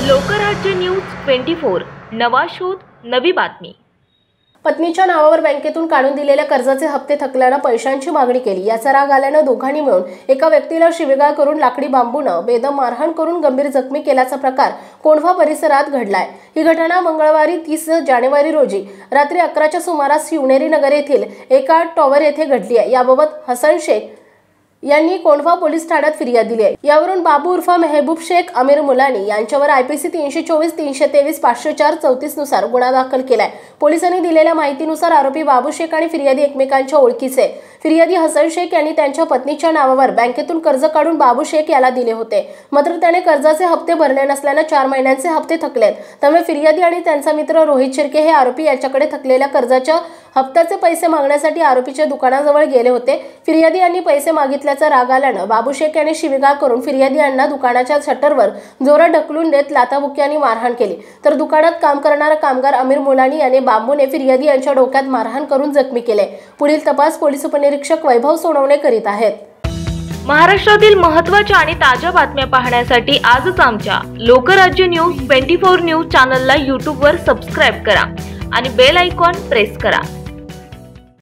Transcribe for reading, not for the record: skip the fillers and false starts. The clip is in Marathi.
लोकराज्य न्यूज 24 नवा शोध नवी बातमी। पत्नीच्या नावावर बँकेतून काढून दिलेल्या कर्जाचे हप्ते थकल्याने पैशांची मागणी केली। याचा राग आल्याने दोघांनी मिळून एका व्यक्तीला शिवीगाळ करून लाकडी बांबूने बेदम मारहाण करून गंभीर जखमी केल्याचा प्रकार कोंढवा परिसरात घडलाय। ही घटना मंगळवारी 30 जानेवारी रोजी रात्री 11च्या सुमारास शिवनेरी नगर येथील एका टॉवर येथे घडली आहे। याबाबत हसन शेख यांनी कोंढवा पोलीस ठाण्यात फिर्याद दिली आहे। यावरून बाबू उर्फ मेहबूब शेख अमीर मुलानी यांच्यावर IPC 324 323 504 34 नुसार गुन्हा दाखल केलाय। पोलिसांनी दिलेल्या माहितीनुसार आरोपी बाबू शेख आणि फिर्यादी एकमेकांच्या ओळखीचे। फिर्यादी हसन शेख यांनी त्यांच्या पत्नीच्या नावावर बँकेतून कर्ज काढून बाबू शेख याला दिले होते, मात्र त्याने कर्जाचे हप्ते भरले नसल्याने 4 महिन्यांचे हप्ते थकलेत। त्यामुळे फिर्यादी आणि त्यांचा मित्र रोहित शिर्के हे आरोपी याच्याकडे थकलेल्या कर्जाच्या हप्त्याचे पैसे मागण्यासाठी आरोपीच्या दुकानाजवळ गेले होते। फिर्यादी यांनी पैसे मागितल्याचा राग आल्याने बाबू शेख यांनी शिवीगाळ करून फिर्यादी यांना दुकानाच्या शटरवर जोरात ढकलून देत लाथाबुक्क्यांनी मारहाण केली। तर दुकानात काम करणारा कामगार अमीर मुलानी याने बांबूने फिर्यादी यांच्या डोक्यात मारहाण करून जखमी केले। पुढील तपास पोलीस उपनिरीक्षक वैभव सोनवणे करीत आहेत। महाराष्ट्रातील महत्त्वाच्या आणि ताज्या बातम्या पाहण्यासाठी आजच आमच्या लोकराज्य न्यूज 24 न्यूज चॅनलला YouTube वर सबस्क्राइब करा आणि बेल आयकॉन प्रेस करा।